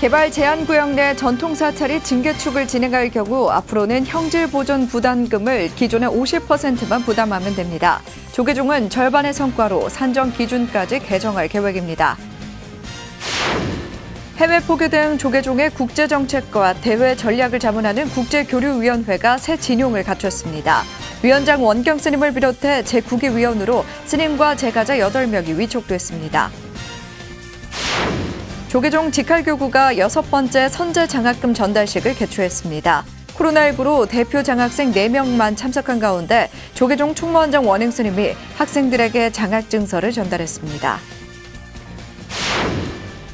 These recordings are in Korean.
개발제한구역 내 전통사찰이 증개축을 진행할 경우 앞으로는 형질보존 부담금을 기존의 50%만 부담하면 됩니다. 조계종은 절반의 성과로 산정 기준까지 개정할 계획입니다. 해외 포교 등 조계종의 국제정책과 대외 전략을 자문하는 국제교류위원회가 새 진용을 갖췄습니다. 위원장 원경 스님을 비롯해 제9기 위원으로 스님과 제가자 8명이 위촉됐습니다. 조계종 직할교구가 6번째 선제 장학금 전달식을 개최했습니다. 코로나19로 대표 장학생 4명만 참석한 가운데 조계종 총무원장 원행 스님이 학생들에게 장학증서를 전달했습니다.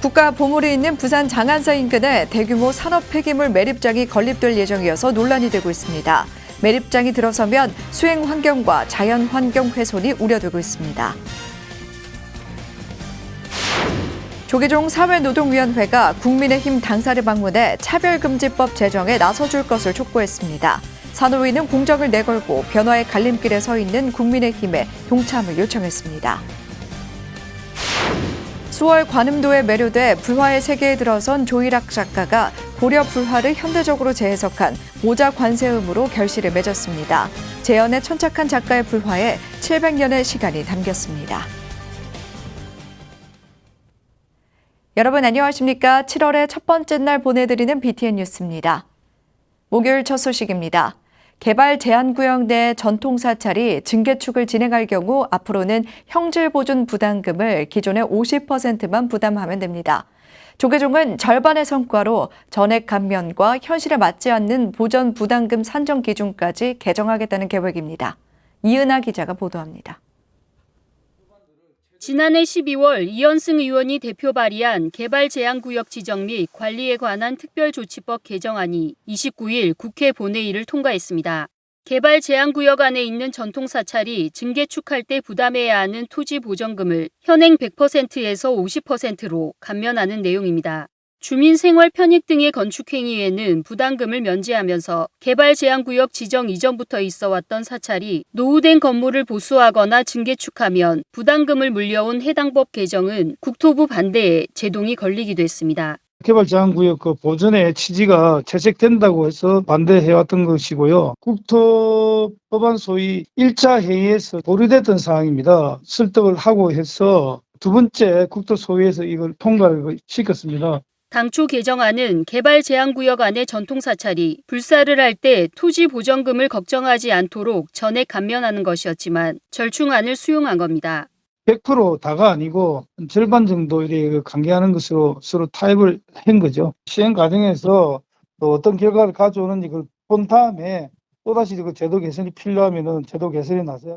국가 보물이 있는 부산 장안사 인근에 대규모 산업 폐기물 매립장이 건립될 예정이어서 논란이 되고 있습니다. 매립장이 들어서면 수행 환경과 자연 환경 훼손이 우려되고 있습니다. 조계종 사회노동위원회가 국민의힘 당사를 방문해 차별금지법 제정에 나서줄 것을 촉구했습니다. 산호위는 공정을 내걸고 변화의 갈림길에 서 있는 국민의힘에 동참을 요청했습니다. 수월 관음도에 매료돼 불화의 세계에 들어선 조일학 작가가 고려 불화를 현대적으로 재해석한 모자 관세음으로 결실을 맺었습니다. 재현에 천착한 작가의 불화에 700년의 시간이 담겼습니다. 여러분 안녕하십니까? 7월의 첫 번째 날 보내드리는 BTN 뉴스입니다. 목요일 첫 소식입니다. 개발제한구역 내 전통사찰이 증개축을 진행할 경우 앞으로는 형질보존 부담금을 기존의 50%만 부담하면 됩니다. 조계종은 절반의 성과로 전액 감면과 현실에 맞지 않는 보전 부담금 산정 기준까지 개정하겠다는 계획입니다. 이은하 기자가 보도합니다. 지난해 12월 이현승 의원이 대표 발의한 개발제한구역 지정 및 관리에 관한 특별조치법 개정안이 29일 국회 본회의를 통과했습니다. 개발제한구역 안에 있는 전통사찰이 증개축할 때 부담해야 하는 토지 보전금을 현행 100%에서 50%로 감면하는 내용입니다. 주민 생활 편익 등의 건축행위에는 부담금을 면제하면서 개발제한구역 지정 이전부터 있어왔던 사찰이 노후된 건물을 보수하거나 증개축하면 부담금을 물려온 해당 법 개정은 국토부 반대에 제동이 걸리기도 했습니다. 개발제한구역 보전의 취지가 채색된다고 해서 반대해왔던 것이고요. 국토법안 소위 1차 회의에서 보류됐던 사항입니다. 설득을 하고 해서 두 번째 국토소위에서 이걸 통과를 시켰습니다. 당초 개정안은 개발제한구역 안의 전통사찰이 불사를 할 때 토지 보전금을 걱정하지 않도록 전액 감면하는 것이었지만 절충안을 수용한 겁니다. 100% 다가 아니고 절반 정도 이렇게 강제하는 것으로 서로 타협을 한 거죠. 시행 과정에서 또 어떤 결과를 가져오는지 그걸 본 다음에 또다시 그 제도 개선이 필요하면 제도 개선에 나서야.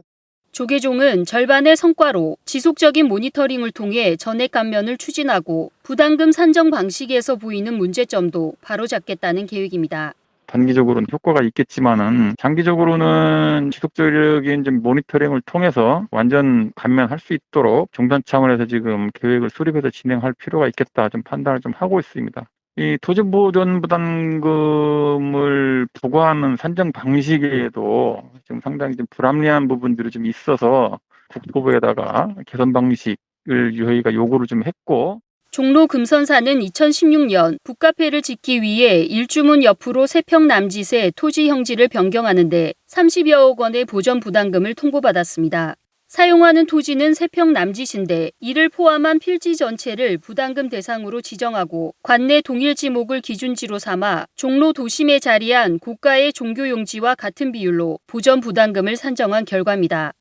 조계종은 절반의 성과로 지속적인 모니터링을 통해 전액 감면을 추진하고 부담금 산정 방식에서 보이는 문제점도 바로잡겠다는 계획입니다. 단기적으로는 효과가 있겠지만은 장기적으로는 지속적인 좀 모니터링을 통해서 완전 감면할 수 있도록 정단 차원에서 지금 계획을 수립해서 진행할 필요가 있겠다 좀 판단을 좀 하고 있습니다. 이 토지보존 부담금을 부과하는 산정 방식에도 지금 상당히 좀 불합리한 부분들이 좀 있어서 국토부에다가 개선 방식을 저희가 요구를 좀 했고. 종로 금선사는 2016년 북카페를 짓기 위해 일주문 옆으로 세평 남짓의 토지 형질을 변경하는데 30여억 원의 보전 부담금을 통보받았습니다. 사용하는 토지는 세평 남짓인데 이를 포함한 필지 전체를 부담금 대상으로 지정하고 관내 동일지목을 기준지로 삼아 종로 도심에 자리한 고가의 종교용지와 같은 비율로 보전 부담금을 산정한 결과입니다.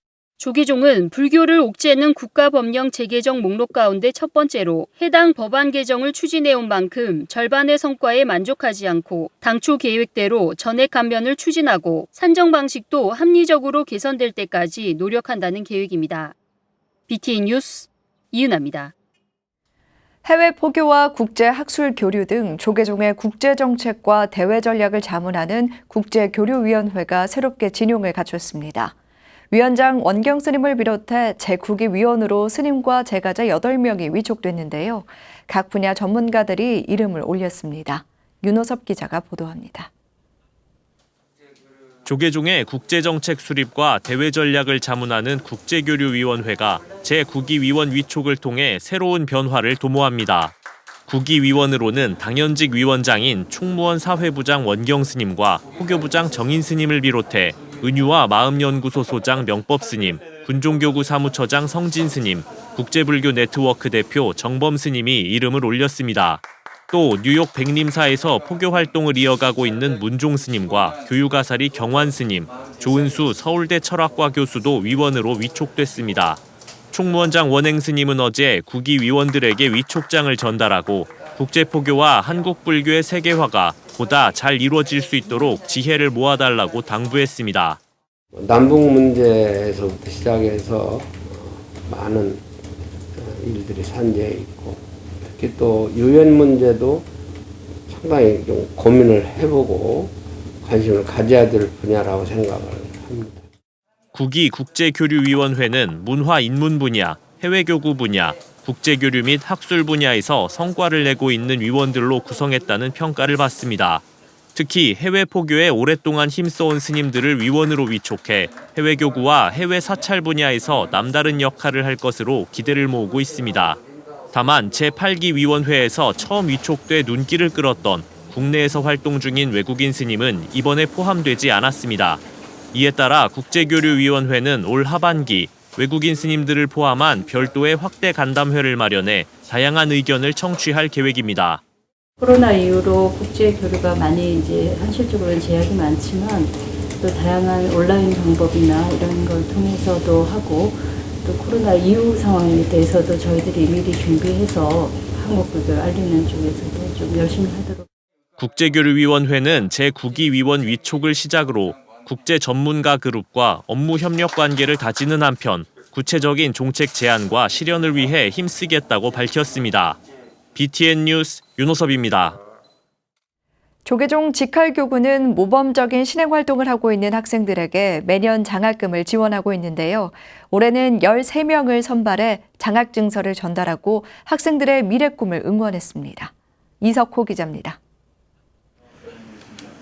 조계종은 불교를 옥죄는 국가법령 재개정 목록 가운데 첫 번째로 해당 법안 개정을 추진해온 만큼 절반의 성과에 만족하지 않고 당초 계획대로 전액 감면을 추진하고 산정 방식도 합리적으로 개선될 때까지 노력한다는 계획입니다. BTN 뉴스 이은하입니다. 해외 포교와 국제 학술 교류 등 조계종의 국제정책과 대외 전략을 자문하는 국제교류위원회가 새롭게 진용을 갖췄습니다. 위원장 원경 스님을 비롯해 제9기 위원으로 스님과 제가자 8명이 위촉됐는데요. 각 분야 전문가들이 이름을 올렸습니다. 윤호섭 기자가 보도합니다. 조계종의 국제정책 수립과 대외 전략을 자문하는 국제교류위원회가 제9기 위원 위촉을 통해 새로운 변화를 도모합니다. 국위위원으로는 당연직 위원장인 총무원 사회부장 원경 스님과 포교부장 정인 스님을 비롯해 은유와 마음연구소 소장 명법 스님, 군종교구 사무처장 성진 스님, 국제불교 네트워크 대표 정범 스님이 이름을 올렸습니다. 또 뉴욕 백림사에서 포교 활동을 이어가고 있는 문종 스님과 교육아사리 경환 스님, 조은수 서울대 철학과 교수도 위원으로 위촉됐습니다. 총무원장 원행 스님은 어제 국위위원들에게 위촉장을 전달하고 국제포교와 한국불교의 세계화가 보다 잘 이루어질 수 있도록 지혜를 모아달라고 당부했습니다. 남북 문제에서부터 시작해서 많은 일들이 산재해 있고 특히 또 유엔 문제도 상당히 좀 고민을 해보고 관심을 가져야 될 분야라고 생각을 합니다. 국위 국제교류위원회는 문화 인문 분야, 해외교구 분야, 국제교류 및 학술 분야에서 성과를 내고 있는 위원들로 구성했다는 평가를 받습니다. 특히 해외 포교에 오랫동안 힘써온 스님들을 위원으로 위촉해 해외교구와 해외 사찰 분야에서 남다른 역할을 할 것으로 기대를 모으고 있습니다. 다만 제8기 위원회에서 처음 위촉돼 눈길을 끌었던 국내에서 활동 중인 외국인 스님은 이번에 포함되지 않았습니다. 이에 따라 국제교류위원회는 올 하반기 외국인 스님들을 포함한 별도의 확대 간담회를 마련해 다양한 의견을 청취할 계획입니다. 코로나 이후로 국제 교류가 많이 이제 현실적으로는 제약이 많지만 또 다양한 온라인 방법이나 이런 걸 통해서도 하고 또 코로나 이후 상황에 대해서도 저희들이 미리 준비해서 한국 불교를 알리는 쪽에서도 좀 열심히 하도록. 국제교류위원회는 제9기 위원 위촉을 시작으로 국제 전문가 그룹과 업무 협력 관계를 다지는 한편 구체적인 정책 제안과 실현을 위해 힘쓰겠다고 밝혔습니다. BTN 뉴스 윤호섭입니다. 조계종 직할교구는 모범적인 신행 활동을 하고 있는 학생들에게 매년 장학금을 지원하고 있는데요. 올해는 13명을 선발해 장학증서를 전달하고 학생들의 미래 꿈을 응원했습니다. 이석호 기자입니다.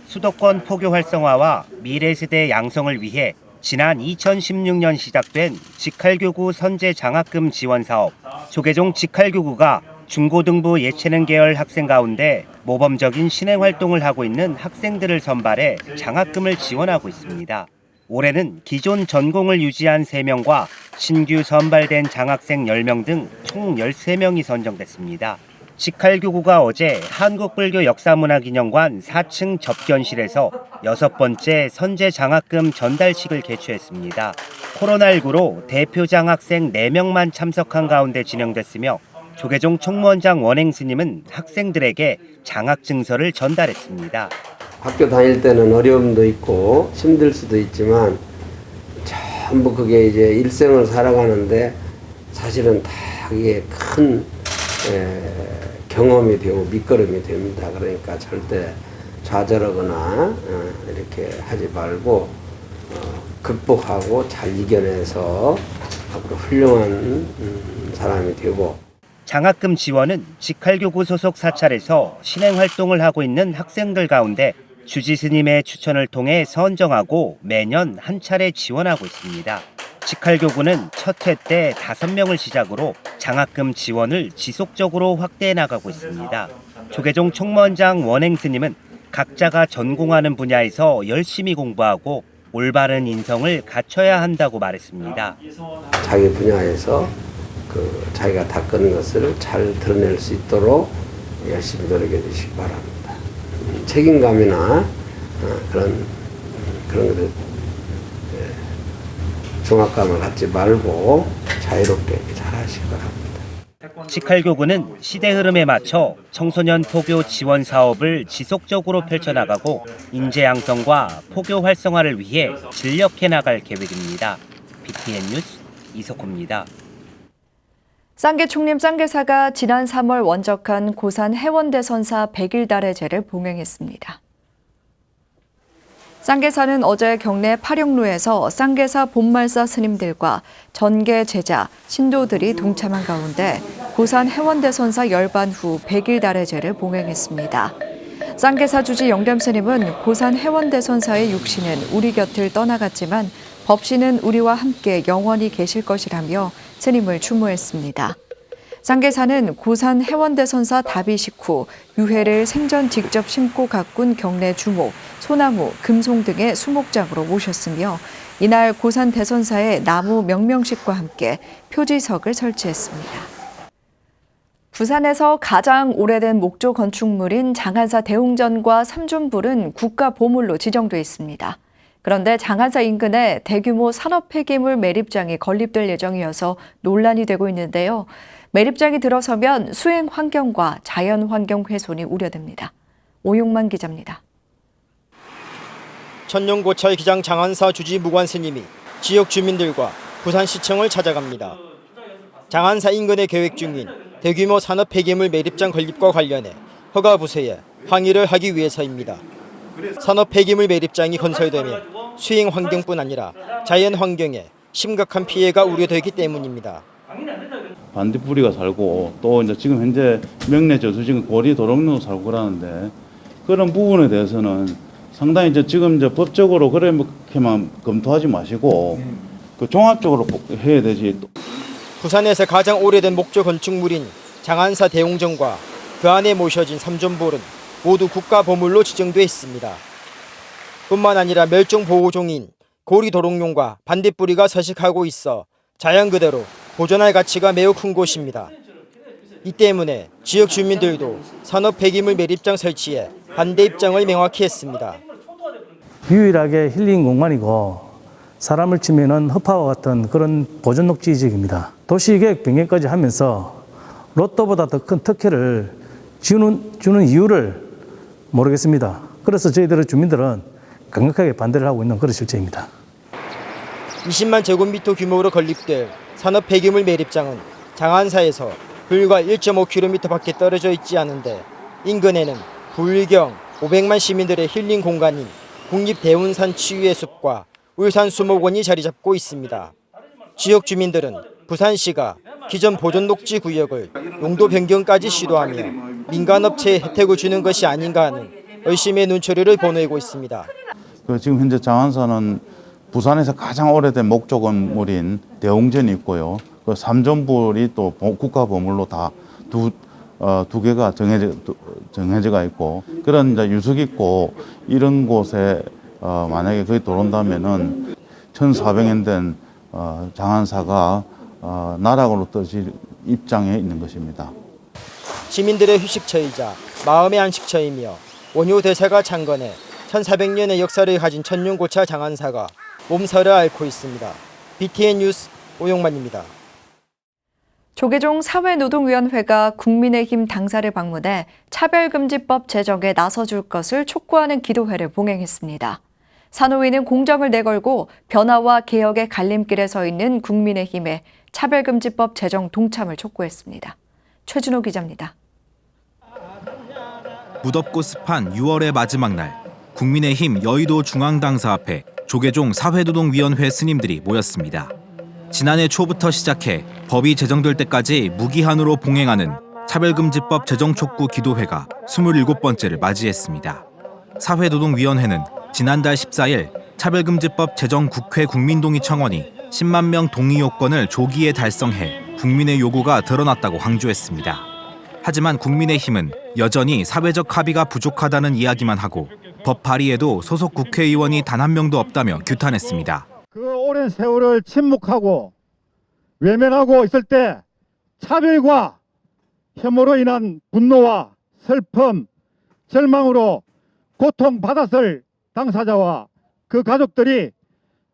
수도권 포교 활성화와 미래세대 양성을 위해 지난 2016년 시작된 직할교구 선제 장학금 지원 사업, 조계종 직할교구가 중고등부 예체능 계열 학생 가운데 모범적인 신행 활동을 하고 있는 학생들을 선발해 장학금을 지원하고 있습니다. 올해는 기존 전공을 유지한 3명과 신규 선발된 장학생 10명 등 총 13명이 선정됐습니다. 직할교구가 어제 한국불교 역사문화기념관 4층 접견실에서 6번째 선제 장학금 전달식을 개최했습니다. 코로나19로 대표 장학생 4명만 참석한 가운데 진행됐으며 조계종 총무원장 원행 스님은 학생들에게 장학증서를 전달했습니다. 학교 다닐 때는 어려움도 있고 힘들 수도 있지만 전부 그게 이제 일생을 살아가는데 사실은 다 그게 큰 경험이 되고 밑거름이 됩니다. 그러니까 절대 좌절하거나 이렇게 하지 말고 극복하고 잘 이겨내서 앞으로 훌륭한 사람이 되고. 장학금 지원은 직할교구 소속 사찰에서 신행 활동을 하고 있는 학생들 가운데 주지 스님의 추천을 통해 선정하고 매년 한 차례 지원하고 있습니다. 직할교구는 첫 해 때 5명을 시작으로 장학금 지원을 지속적으로 확대해 나가고 있습니다. 조계종 총무원장 원행 스님은 각자가 전공하는 분야에서 열심히 공부하고 올바른 인성을 갖춰야 한다고 말했습니다. 자기 분야에서 자기가 닦은 것을 잘 드러낼 수 있도록 열심히 노력해 주시기 바랍니다. 책임감이나 그런 것을 중압감을 갖지 말고 자유롭게 잘 하시기 바랍니다. 직할교구는 시대 흐름에 맞춰 청소년 포교 지원 사업을 지속적으로 펼쳐나가고 인재 양성과 포교 활성화를 위해 진력해 나갈 계획입니다. BTN 뉴스 이석호입니다. 쌍계총림 쌍계사가 지난 3월 원적한 고산 해원대선사 100일달의제를 봉행했습니다. 쌍계사는 어제 경내 파령루에서 쌍계사 본말사 스님들과 전계 제자, 신도들이 동참한 가운데 고산 해원대선사 열반 후 100일달의제를 봉행했습니다. 쌍계사 주지 영렴 스님은 고산 해원대선사의 육신은 우리 곁을 떠나갔지만 법신은 우리와 함께 영원히 계실 것이라며 스님을 추모했습니다. 쌍계사는 고산 해원대선사 다비식 후 유해를 생전 직접 심고 가꾼 경내 주목, 소나무, 금송 등의 수목장으로 모셨으며 이날 고산 대선사의 나무 명명식과 함께 표지석을 설치했습니다. 부산에서 가장 오래된 목조 건축물인 장안사 대웅전과 삼존불은 국가보물로 지정돼 있습니다. 그런데 장안사 인근에 대규모 산업 폐기물 매립장이 건립될 예정이어서 논란이 되고 있는데요. 매립장이 들어서면 수행 환경과 자연 환경 훼손이 우려됩니다. 오용만 기자입니다. 천년고찰 기장 장안사 주지 무관 스님이 지역 주민들과 부산시청을 찾아갑니다. 장안사 인근에 계획 중인 대규모 산업 폐기물 매립장 건립과 관련해 허가 부서에 항의를 하기 위해서입니다. 산업 폐기물 매립장이 건설되면 수행 환경뿐 아니라 자연 환경에 심각한 피해가 우려되기 때문입니다. 반딧불이가 살고 또 이제 지금 현재 명내 저수지가 고리 도롱뇽도 살고 그러는데 그런 부분에 대해서는 상당히 지금 이제 법적으로 그렇게만 검토하지 마시고 그 종합적으로 해야 되지. 부산에서 가장 오래된 목조 건축물인 장안사 대웅전과 그 안에 모셔진 삼존불은 모두 국가보물로 지정돼 있습니다. 뿐만 아니라 멸종보호종인 고리도롱뇽과 반딧불이가 서식하고 있어 자연 그대로 보존할 가치가 매우 큰 곳입니다. 이 때문에 지역 주민들도 산업 폐기물 매립장 설치에 반대 입장을 명확히 했습니다. 유일하게 힐링 공간이고 사람을 치면은 허파와 같은 그런 보존 녹지 지역입니다. 도시계획 변경까지 하면서 로또보다 더 큰 특혜를 주는 이유를 모르겠습니다. 그래서 저희들의 주민들은 강력하게 반대를 하고 있는 그런 실정입니다. 20만 제곱미터 규모로 건립될 산업 폐기물 매립장은 장안사에서 불과 1.5km 밖에 떨어져 있지 않은데 인근에는 불경 500만 시민들의 힐링 공간인 국립대운산 치유의 숲과 울산수목원이 자리 잡고 있습니다. 지역 주민들은 부산시가 기존 보존녹지 구역을 용도 변경까지 시도하며 민간업체에 혜택을 주는 것이 아닌가 하는 의심의 눈초리를 보내고 있습니다. 지금 현재 장안사는 부산에서 가장 오래된 목조 건물인 대웅전이 있고요. 그 삼존불이 또 국가보물로 다 두 개가 정해져가 있고 그런 이제 유석 있고 이런 곳에 만약에 거기 들어온다면은 1,400년 된 장안사가 나락으로 떠질 입장에 있는 것입니다. 시민들의 휴식처이자 마음의 안식처이며 원효 대사가 창건해 1400년의 역사를 가진 천년고찰 장안사가 몸살을 앓고 있습니다. BTN 뉴스 오용만입니다. 조계종 사회노동위원회가 국민의힘 당사를 방문해 차별금지법 제정에 나서줄 것을 촉구하는 기도회를 봉행했습니다. 산호위는 공정을 내걸고 변화와 개혁의 갈림길에 서 있는 국민의힘에 차별금지법 제정 동참을 촉구했습니다. 최준호 기자입니다. 무덥고 습한 6월의 마지막 날, 국민의힘 여의도 중앙당사 앞에 조계종 사회노동위원회 스님들이 모였습니다. 지난해 초부터 시작해 법이 제정될 때까지 무기한으로 봉행하는 차별금지법 제정 촉구 기도회가 27번째를 맞이했습니다. 사회노동위원회는 지난달 14일 차별금지법 제정 국회 국민동의 청원이 10만 명 동의 요건을 조기에 달성해 국민의 요구가 드러났다고 강조했습니다. 하지만 국민의힘은 여전히 사회적 합의가 부족하다는 이야기만 하고 법 발의에도 소속 국회의원이 단 한 명도 없다며 규탄했습니다. 그 오랜 세월을 침묵하고 외면하고 있을 때 차별과 혐오로 인한 분노와 슬픔, 절망으로 고통받았을 당사자와 그 가족들이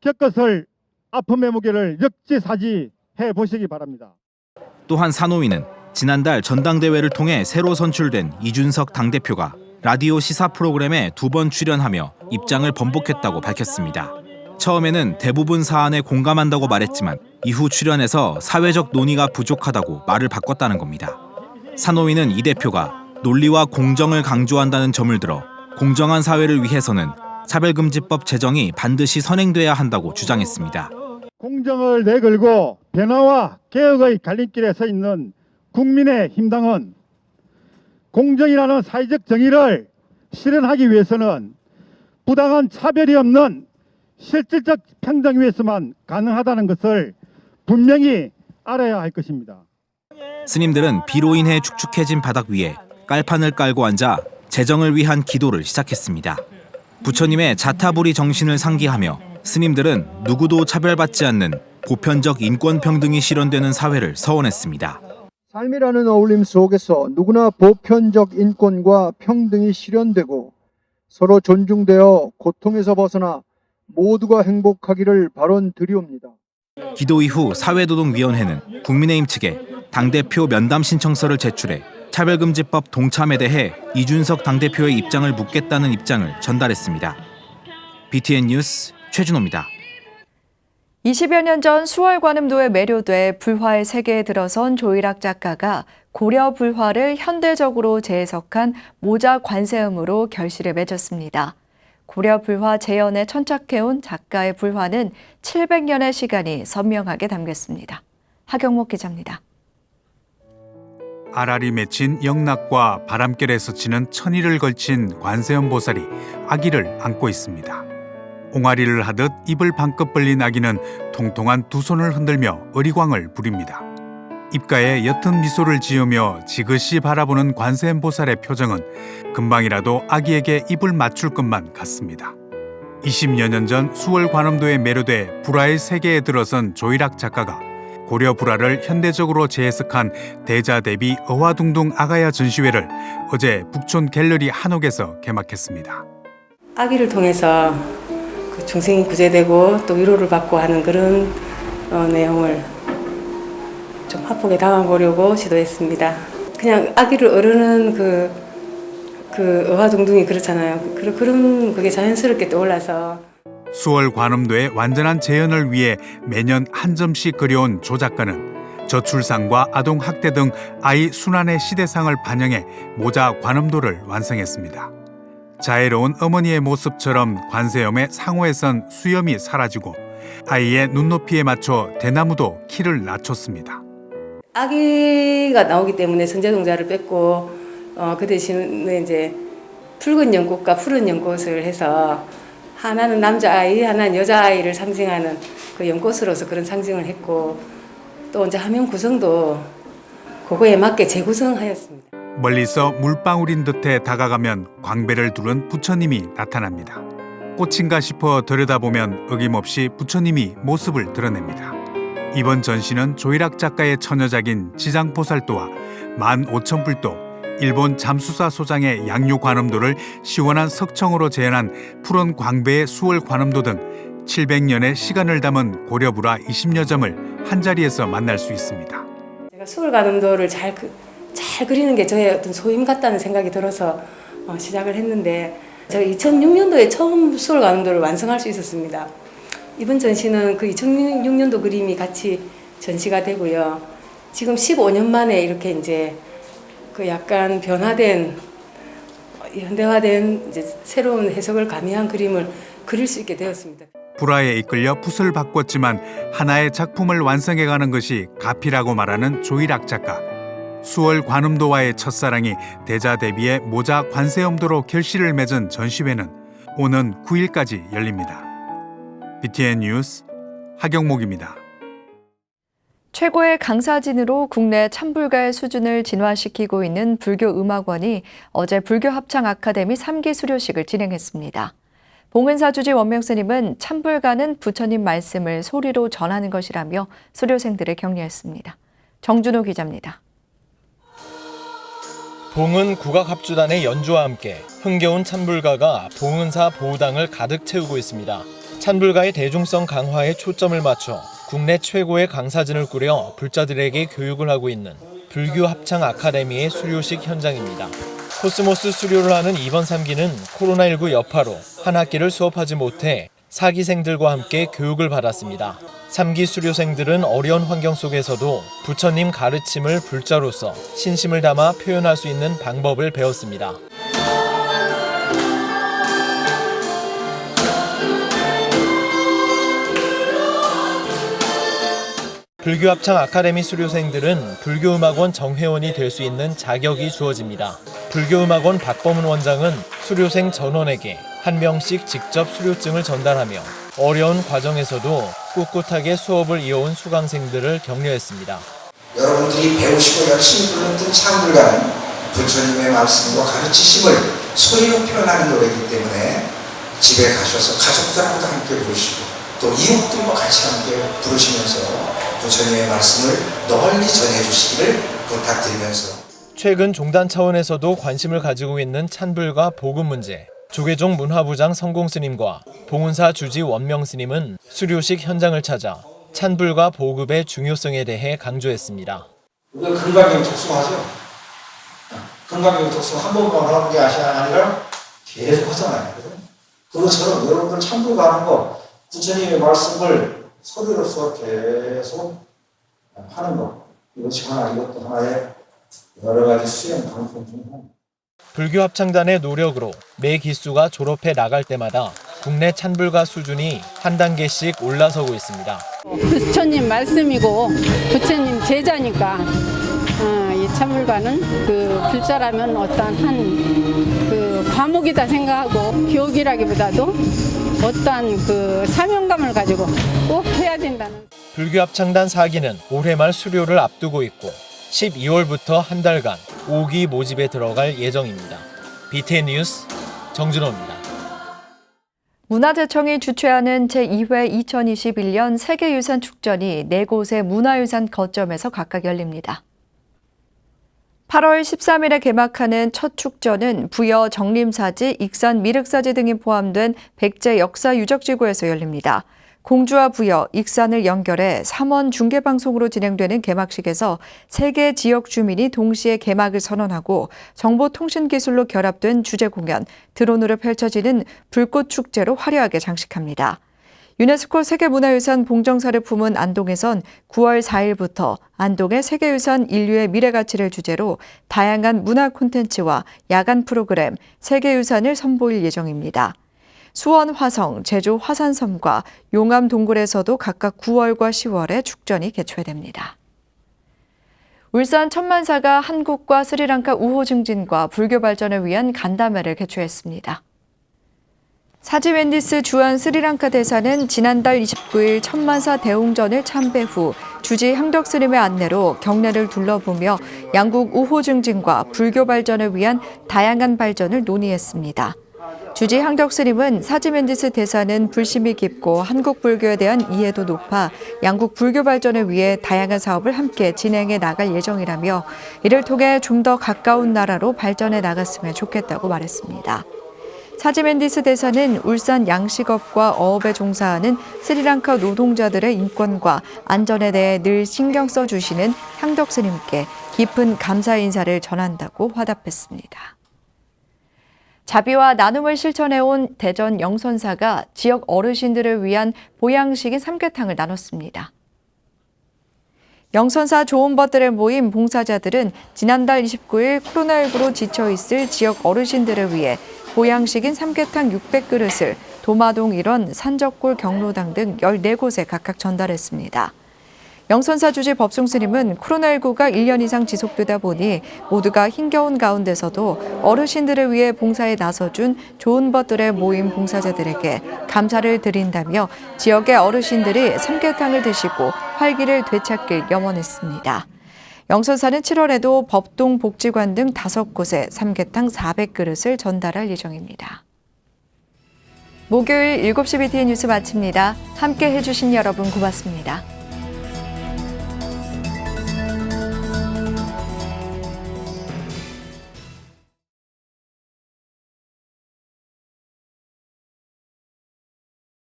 겪었을 아픔의 무게를 역지사지해 보시기 바랍니다. 또한 산호위는 지난달 전당대회를 통해 새로 선출된 이준석 당대표가 라디오 시사 프로그램에 2번 출연하며 입장을 번복했다고 밝혔습니다. 처음에는 대부분 사안에 공감한다고 말했지만 이후 출연에서 사회적 논의가 부족하다고 말을 바꿨다는 겁니다. 산호위는 이 대표가 논리와 공정을 강조한다는 점을 들어 공정한 사회를 위해서는 차별금지법 제정이 반드시 선행돼야 한다고 주장했습니다. 공정을 내걸고 변화와 개혁의 갈림길에 서 있는 국민의힘당은 공정이라는 사회적 정의를 실현하기 위해서는 부당한 차별이 없는 실질적 평등 위에서만 가능하다는 것을 분명히 알아야 할 것입니다. 스님들은 비로 인해 축축해진 바닥 위에 깔판을 깔고 앉아 재정을 위한 기도를 시작했습니다. 부처님의 자타부리 정신을 상기하며 스님들은 누구도 차별받지 않는 보편적 인권 평등이 실현되는 사회를 서원했습니다. 삶이라는 어울림 속에서 누구나 보편적 인권과 평등이 실현되고 서로 존중되어 고통에서 벗어나 모두가 행복하기를 발언드리옵니다. 기도 이후 사회노동위원회는 국민의힘 측에 당대표 면담 신청서를 제출해 차별금지법 동참에 대해 이준석 당대표의 입장을 묻겠다는 입장을 전달했습니다. BTN 뉴스 최준호입니다. 20여 년 전 수월관음도에 매료돼 불화의 세계에 들어선 조일학 작가가 고려 불화를 현대적으로 재해석한 모자 관세음으로 결실을 맺었습니다. 고려 불화 재현에 천착해온 작가의 불화는 700년의 시간이 선명하게 담겼습니다. 하경목 기자입니다. 알알이 맺힌 영락과 바람결에 스치는 천일을 걸친 관세음 보살이 아기를 안고 있습니다. 옹알이를 하듯 입을 반껏 벌린 아기는 통통한 두 손을 흔들며 어리광을 부립니다. 입가에 옅은 미소를 지으며 지그시 바라보는 관세음 보살의 표정은 금방이라도 아기에게 입을 맞출 것만 같습니다. 20여 년 전 수월 관음도에 매료돼 불화의 세계에 들어선 조일학 작가가 고려 불화를 현대적으로 재해석한 대자대비 어화둥둥 아가야 전시회를 어제 북촌 갤러리 한옥에서 개막했습니다. 아기를 통해서 그 중생이 구제되고 또 위로를 받고 하는 그런 내용을 좀 화폭에 담아보려고 시도했습니다. 그냥 아기를 어르는 그 어화둥둥이 그렇잖아요. 그런 그게 자연스럽게 떠올라서. 수월 관음도의 완전한 재현을 위해 매년 한 점씩 그려온 조 작가는 저출산과 아동학대 등 아이 순환의 시대상을 반영해 모자 관음도를 완성했습니다. 자애로운 어머니의 모습처럼 관세음의 상호에선 수염이 사라지고 아이의 눈높이에 맞춰 대나무도 키를 낮췄습니다. 아기가 나오기 때문에 선제동자를 뺐고 그 대신에 이제 붉은 연꽃과 푸른 연꽃을 해서 하나는 남자아이, 하나는 여자아이를 상징하는 그 연꽃으로서 그런 상징을 했고 또 이제 화면 구성도 그거에 맞게 재구성하였습니다. 멀리서 물방울인 듯해 다가가면 광배를 두른 부처님이 나타납니다. 꽃인가 싶어 들여다보면 어김없이 부처님이 모습을 드러냅니다. 이번 전시는 조일학 작가의 처녀작인 지장보살도와 15,000불도, 일본 잠수사 소장의 양유 관음도를 시원한 석청으로 재현한 푸른 광배의 수월 관음도 등 700년의 시간을 담은 고려불화 20여 점을 한자리에서 만날 수 있습니다. 제가 수월 관음도를 잘 그리는 게 저의 어떤 소임 같다는 생각이 들어서 시작을 했는데 제가 2006년도에 처음 수월 관음도를 완성할 수 있었습니다. 이번 전시는 그 2006년도 그림이 같이 전시가 되고요. 지금 15년 만에 이렇게 이제 그 약간 변화된 현대화된 이제 새로운 해석을 가미한 그림을 그릴 수 있게 되었습니다. 불화에 이끌려 붓을 바꿨지만 하나의 작품을 완성해가는 것이 가피라고 말하는 조일학 작가. 수월 관음도와의 첫사랑이 대자대비의 모자 관세음도로 결실을 맺은 전시회는 오는 9일까지 열립니다. BTN 뉴스 하경목입니다. 최고의 강사진으로 국내 찬불가의 수준을 진화시키고 있는 불교음악원이 어제 불교합창 아카데미 3기 수료식을 진행했습니다. 봉은사 주지 원명스님은 찬불가는 부처님 말씀을 소리로 전하는 것이라며 수료생들을 격려했습니다. 정준호 기자입니다. 봉은 국악합주단의 연주와 함께 흥겨운 찬불가가 봉은사 보호당을 가득 채우고 있습니다. 찬불가의 대중성 강화에 초점을 맞춰 국내 최고의 강사진을 꾸려 불자들에게 교육을 하고 있는 불교 합창 아카데미의 수료식 현장입니다. 코스모스 수료를 하는 이번 3기는 코로나19 여파로 한 학기를 수업하지 못해 4기생들과 함께 교육을 받았습니다. 3기 수료생들은 어려운 환경 속에서도 부처님 가르침을 불자로서 신심을 담아 표현할 수 있는 방법을 배웠습니다. 불교합창 아카데미 수료생들은 불교음악원 정회원이 될 수 있는 자격이 주어집니다. 불교음악원 박범은 원장은 수료생 전원에게 한 명씩 직접 수료증을 전달하며 어려운 과정에서도 꿋꿋하게 수업을 이어온 수강생들을 격려했습니다. 여러분들이 배우시고 열심히 불렀던 찬불가는 부처님의 말씀과 가르치심을 소리로 표현하는 노래이기 때문에 집에 가셔서 가족들하고도 함께 부르시고 또 이웃들과 같이 함께 부르시면서 부처님의 말씀을 널리 전해주시기를 부탁드리면서 최근 종단 차원에서도 관심을 가지고 있는 찬불과 복음 문제. 조계종 문화부장 성공스님과 봉은사 주지 원명스님은 수료식 현장을 찾아 찬불과 보급의 중요성에 대해 강조했습니다. 우리가 금강경 독송하죠. 금강경 독송 한 번만 하는 게 아니라 계속 하잖아요. 그것처럼 여러분들 찬불가하는 거 부처님의 말씀을 소리로서 계속 하는 거 이것이 이것도 하나의 여러 가지 수행 방송 중 하나. 불교 합창단의 노력으로 매 기수가 졸업해 나갈 때마다 국내 찬불가 수준이 한 단계씩 올라서고 있습니다. 부처님 말씀이고 부처님 제자니까 이 찬불가는 그 불자라면 어떠한 그 과목이다 생각하고 교육이라기보다도 어떠한 그 사명감을 가지고 꼭 해야 된다는. 불교 합창단 4기는 올해 말 수료를 앞두고 있고 12월부터 한 달간 5기 모집에 들어갈 예정입니다. BTN 뉴스 정준호입니다. 문화재청이 주최하는 제2회 2021년 세계유산 축전이 4곳의 문화유산 거점에서 각각 열립니다. 8월 13일에 개막하는 첫 축전은 부여, 정림사지, 익산, 미륵사지 등이 포함된 백제 역사유적지구에서 열립니다. 공주와 부여, 익산을 연결해 3원 중계방송으로 진행되는 개막식에서 3개 지역 주민이 동시에 개막을 선언하고 정보통신기술로 결합된 주제 공연, 드론으로 펼쳐지는 불꽃축제로 화려하게 장식합니다. 유네스코 세계문화유산 봉정사를 품은 안동에선 9월 4일부터 안동의 세계유산 인류의 미래가치를 주제로 다양한 문화 콘텐츠와 야간 프로그램, 세계유산을 선보일 예정입니다. 수원 화성, 제주 화산섬과 용암 동굴에서도 각각 9월과 10월에 축전이 개최됩니다. 울산 천만사가 한국과 스리랑카 우호 증진과 불교 발전을 위한 간담회를 개최했습니다. 사지 웬디스 주한 스리랑카 대사는 지난달 29일 천만사 대웅전을 참배 후 주지 향덕 스님의 안내로 경내를 둘러보며 양국 우호 증진과 불교 발전을 위한 다양한 발전을 논의했습니다. 주지 향덕 스님은 사지 웬디스 대사는 불심이 깊고 한국 불교에 대한 이해도 높아 양국 불교 발전을 위해 다양한 사업을 함께 진행해 나갈 예정이라며 이를 통해 좀 더 가까운 나라로 발전해 나갔으면 좋겠다고 말했습니다. 사지 웬디스 대사는 울산 양식업과 어업에 종사하는 스리랑카 노동자들의 인권과 안전에 대해 늘 신경 써주시는 향덕 스님께 깊은 감사 인사를 전한다고 화답했습니다. 자비와 나눔을 실천해온 대전 영선사가 지역 어르신들을 위한 보양식인 삼계탕을 나눴습니다. 영선사 좋은 것들에 모인 봉사자들은 지난달 29일 코로나19로 지쳐있을 지역 어르신들을 위해 보양식인 삼계탕 600그릇을 도마동 일원, 산적골 경로당 등 14곳에 각각 전달했습니다. 영선사 주지 법승스님은 코로나19가 1년 이상 지속되다 보니 모두가 힘겨운 가운데서도 어르신들을 위해 봉사에 나서준 좋은 것들에 모인 봉사자들에게 감사를 드린다며 지역의 어르신들이 삼계탕을 드시고 활기를 되찾길 염원했습니다. 영선사는 7월에도 법동 복지관 등 5곳에 삼계탕 400그릇을 전달할 예정입니다. 목요일 7시 BTN 뉴스 마칩니다. 함께 해주신 여러분 고맙습니다.